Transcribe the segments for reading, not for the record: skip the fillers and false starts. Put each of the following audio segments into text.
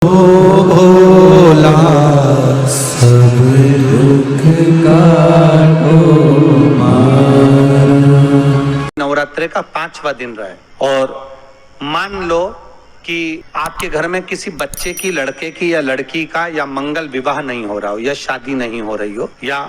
भोला सब दुख काटो नवरात्रे का 5वां दिन रहा है और मान लो कि आपके घर में किसी बच्चे की, लड़के की या लड़की का या मंगल विवाह नहीं हो रहा हो या शादी नहीं हो रही हो, या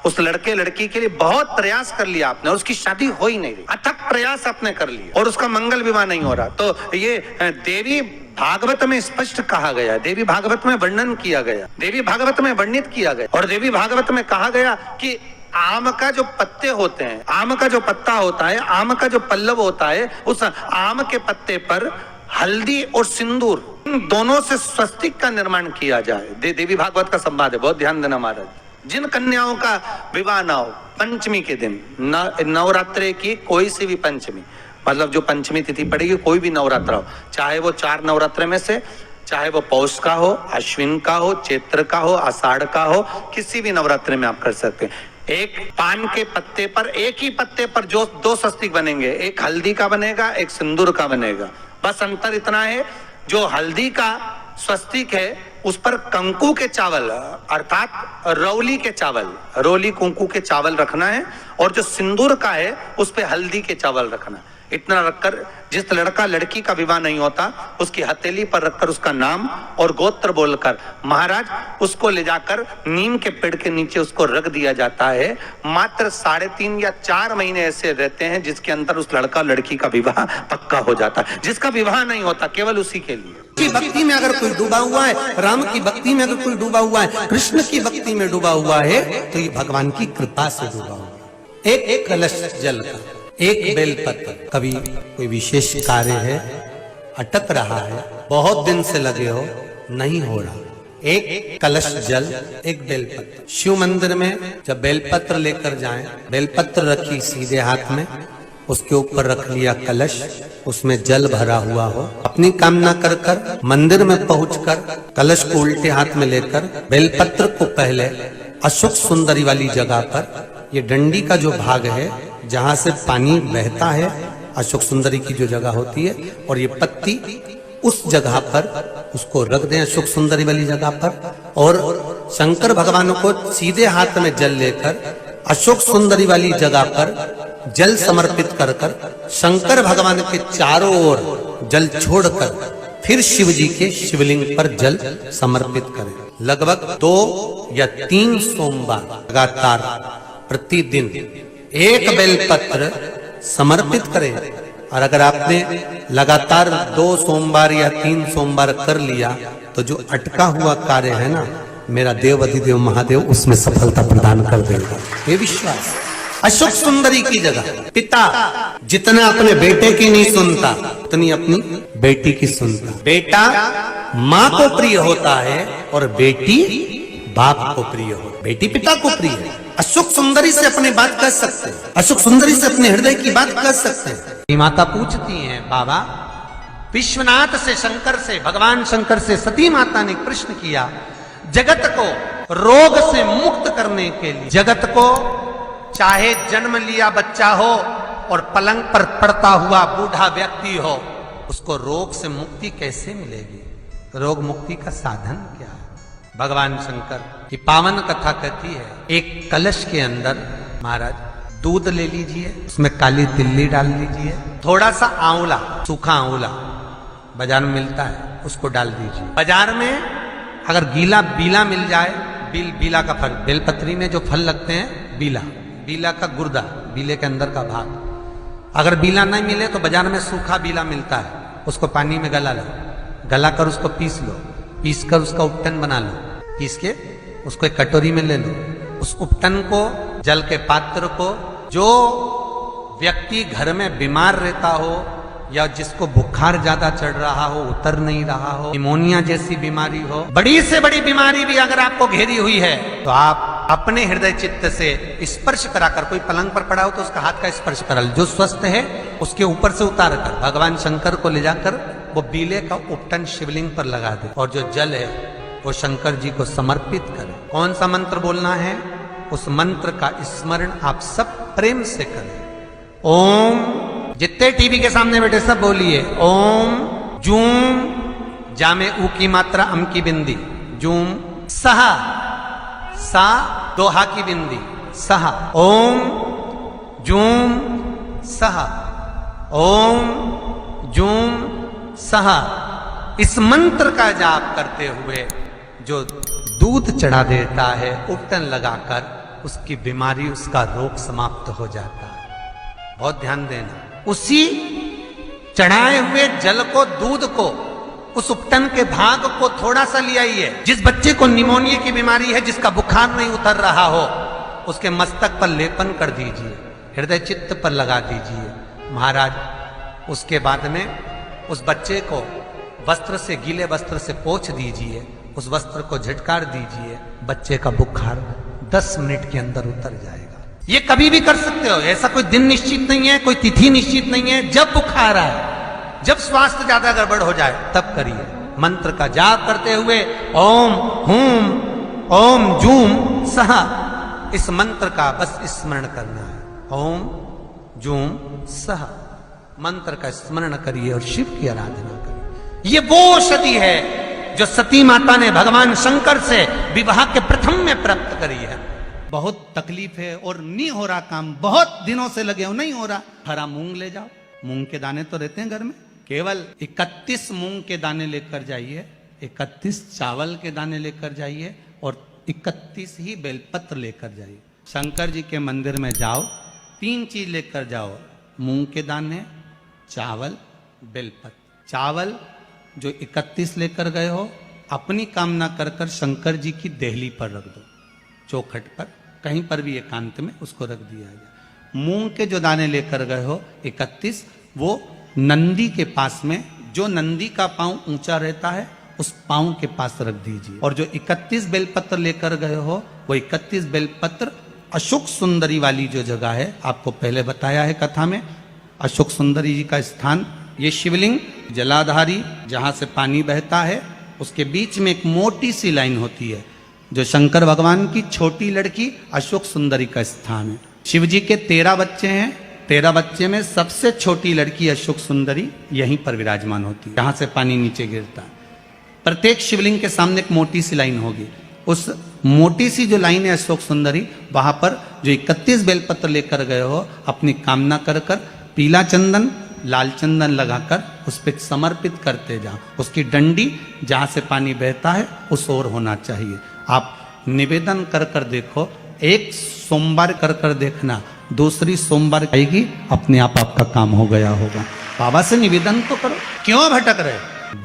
उस लड़के लड़की के लिए बहुत प्रयास कर लिया आपने और उसकी शादी हो ही नहीं रही, अथक प्रयास आपने कर लिया और उसका मंगल विवाह नहीं हो रहा, तो ये देवी भागवत में स्पष्ट कहा गया, देवी भागवत में वर्णन किया गया, देवी भागवत में वर्णित किया गया और देवी भागवत में कहा गया कि आम का जो पत्ते होते हैं, आम का जो पत्ता होता है, आम का जो पल्लव होता है, उस आम के पत्ते पर हल्दी और सिंदूर दोनों से स्वस्तिक का निर्माण किया जाए। देवी भागवत का संवाद है, बहुत ध्यान देना महाराज। जिन कन्याओं का विवाह ना हो पंचमी के दिन, नवरात्रे की कोई सी भी पंचमी, मतलब जो पंचमी तिथि पड़ेगी, कोई भी नवरात्रा हो, चाहे वो 4 नवरात्रे में से, चाहे वो पौष का हो, अश्विन का हो, चैत्र का हो, आषाढ़ का हो, किसी भी नवरात्रे में आप कर सकते हैं। एक पान के पत्ते पर, एक ही पत्ते पर जो 2 स्वस्तिक बनेंगे, एक हल्दी का बनेगा, एक सिंदूर का बनेगा। बस अंतर इतना है, जो हल्दी का स्वस्तिक है उस पर कंकु के चावल अर्थात रौली के चावल, रोली कुंकू के चावल रखना है, और जो सिंदूर का है उस पे हल्दी के चावल रखना है। इतना रखकर जिस लड़का लड़की का विवाह नहीं होता उसकी हथेली पर रखकर उसका नाम और गोत्र बोलकर महाराज उसको ले जाकर नीम के पेड़ के नीचे उसको रख दिया जाता है। मात्र 3.5 या 4 महीने ऐसे रहते हैं जिसके अंदर उस लड़का लड़की का विवाह पक्का हो जाता है। जिसका विवाह नहीं होता केवल उसी के लिए। की भक्ति में अगर कोई डूबा हुआ है, राम की भक्ति में अगर कोई डूबा हुआ है, कृष्ण की भक्ति में डूबा हुआ है, तो ये भगवान की कृपा से डूबा हुआ है। एक कलश जल का, एक बेलपत्र, कभी कोई विशेष कार्य है, अटक रहा है, बहुत दिन से लगे हो, नहीं हो रहा, एक कलश जल, एक बेलपत्र। शिव मंदिर में जब बेलपत्र लेकर जाएं, बेलपत्र रखी सीधे हाथ में, उसके ऊपर रख लिया कलश, उसमें जल भरा हुआ हो, अपनी कामना कर कर मंदिर में पहुंचकर कलश को उल्टे हाथ में लेकर बेलपत्र को पहले अशोक सुंदरी वाली जगह पर, ये डंडी का जो भाग है जहां से पानी बहता है, अशोक सुंदरी की जो जगह होती है, और ये पत्ती उस जगह पर उसको रख दें, अशोक सुंदरी वाली जगह पर, और शंकर भगवान को सीधे हाथ में जल लेकर अशोक सुंदरी वाली जगह पर जल समर्पित कर कर शंकर भगवान के चारों ओर जल छोड़कर फिर शिव जी के शिवलिंग पर जल समर्पित करें। लगभग 2 या 3 सोमवार लगातार प्रतिदिन एक बेलपत्र समर्पित करें। और अगर आपने लगातार 2 सोमवार या 3 सोमवार कर लिया तो जो अटका हुआ कार्य है ना, मेरा देव अधिदेव महादेव उसमें सफलता प्रदान कर देगा, ये विश्वास। अशोक सुंदरी की जगह पिता जितना अपने बेटे की नहीं सुनता उतनी अपनी बेटी की सुनता। बेटा माँ को प्रिय होता है और बेटी बाप को प्रिय हो, बेटी पिता को प्रिय है। अशोक सुंदरी से अपनी बात कर सकते हैं, अशोक सुंदरी से अपने हृदय की बात कर सकते हैं। माता पूछती हैं, बाबा विश्वनाथ से, शंकर से, भगवान शंकर से सती माता ने प्रश्न किया, जगत को रोग से मुक्त करने के लिए, जगत को चाहे जन्म लिया बच्चा हो और पलंग पर पड़ता हुआ बूढ़ा व्यक्ति हो, उसको रोग से मुक्ति कैसे मिलेगी, रोग मुक्ति का साधन क्या है? भगवान शंकर की पावन कथा कहती है, एक कलश के अंदर महाराज दूध ले लीजिए, उसमें काली तिल्ली डाल लीजिए, थोड़ा सा आंवला, सूखा आंवला बाजार में मिलता है, उसको डाल दीजिए। बाजार में अगर गीला बीला मिल जाए, बीला का फल, बेलपत्री में जो फल लगते हैं, बीला का गुर्दा, बीले के अंदर का भाग, अगर बीला नहीं मिले तो बाजार में सूखा बीला मिलता है, उसको पानी में गला लो, गला कर उसको पीस लो, पीस कर उसका उपटन बना लो, पीस के उसको एक कटोरी में ले लो। उस उपटन को, जल के पात्र को, जो व्यक्ति घर में बीमार रहता हो या जिसको बुखार ज्यादा चढ़ रहा हो, उतर नहीं रहा हो, निमोनिया जैसी बीमारी हो, बड़ी से बड़ी बीमारी भी अगर आपको घेरी हुई है, तो आप अपने हृदय चित्त से स्पर्श कराकर, कोई पलंग पर पड़ा हो तो उसका हाथ का स्पर्श करा, जो स्वस्थ है उसके ऊपर से उतार कर भगवान शंकर को ले जाकर वो बीले का उपटन शिवलिंग पर लगा दे, और जो जल है वो शंकर जी को समर्पित करें। कौन सा मंत्र बोलना है, उस मंत्र का स्मरण आप सब प्रेम से करें। ओम, जितने टीवी के सामने बैठे सब बोलिए, ओम जूम जा में ऊ की मात्रा, अम की बिंदी, जूम, सहा, सा दोहा की बिंदी, सहा, ओम जूम सहा, ओम जूम सहा। इस मंत्र का जाप करते हुए जो दूध चढ़ा देता है उपटन लगाकर, उसकी बीमारी, उसका रोग समाप्त हो जाता है। बहुत ध्यान देना। उसी चढ़ाए हुए जल को, दूध को, उस उपटन के भाग को थोड़ा सा ले आइए। जिस बच्चे को निमोनिया की बीमारी है, जिसका बुखार नहीं उतर रहा हो, उसके मस्तक पर लेपन कर दीजिए, हृदय चित्त पर लगा दीजिए महाराज। उसके बाद में उस बच्चे को वस्त्र से, गीले वस्त्र से पोंछ दीजिए, उस वस्त्र को झटकार दीजिए, बच्चे का बुखार 10 मिनट के अंदर उतर जाएगा। ये कभी भी कर सकते हो, ऐसा कोई दिन निश्चित नहीं है, कोई तिथि निश्चित नहीं है। जब बुखार आए, जब स्वास्थ्य ज्यादा गड़बड़ हो जाए, तब करिए। मंत्र का जाप करते हुए ओम हूम ओम जूम सहा, इस मंत्र का बस स्मरण करना है। ओम जूम सहा मंत्र का स्मरण करिए और शिव की आराधना करिए। ये वो औषधि है जो सती माता ने भगवान शंकर से विवाह के प्रथम में प्राप्त करी है। बहुत तकलीफ है और नहीं हो रहा काम, बहुत दिनों से लगे हो, नहीं हो रहा। हरा मूंग ले जाओ, मूंग के दाने तो रहते हैं घर में, केवल 31 मूंग के दाने लेकर जाइए, 31 चावल के दाने लेकर जाइए और 31 ही बेलपत्र लेकर जाइए। शंकर जी के मंदिर में जाओ, 3 चीज लेकर जाओ, मूंग के दाने, चावल, बेलपत्र। चावल जो 31 लेकर गए हो, अपनी कामना कर कर शंकर जी की देहली पर रख दो, चौखट पर, कहीं पर भी एकांत में उसको रख दिया गया। मूंग के जो दाने लेकर गए हो 31, वो नंदी के पास में, जो नंदी का पांव ऊंचा रहता है, उस पांव के पास रख दीजिए। और जो 31 बेलपत्र लेकर गए हो, वो 31 बेलपत्र अशोक सुंदरी वाली जो जगह है, आपको पहले बताया है कथा में, अशोक सुंदरी जी का स्थान, ये शिवलिंग जलाधारी जहां से पानी बहता है, उसके बीच में एक मोटी सी लाइन होती है, जो शंकर भगवान की छोटी लड़की अशोक सुंदरी का स्थान है। शिव जी के 13 बच्चे हैं, 13 बच्चे में सबसे छोटी लड़की अशोक सुंदरी यहीं पर विराजमान होती है, जहां से पानी नीचे गिरता है। प्रत्येक शिवलिंग के सामने एक मोटी सी लाइन होगी, उस मोटी सी जो लाइन है अशोक सुंदरी, वहां पर जो 31 बेलपत्र लेकर गए हो, अपनी कामना कर कर पीला चंदन, लाल चंदन लगाकर उस पर समर्पित करते जाओ। उसकी डंडी जहां से पानी बहता है उस ओर होना चाहिए। आप निवेदन कर कर देखो, एक सोमवार कर कर देखना, दूसरी सोमवार आएगी, अपने आप आपका काम हो गया होगा। बाबा से निवेदन तो करो, क्यों भटक रहे।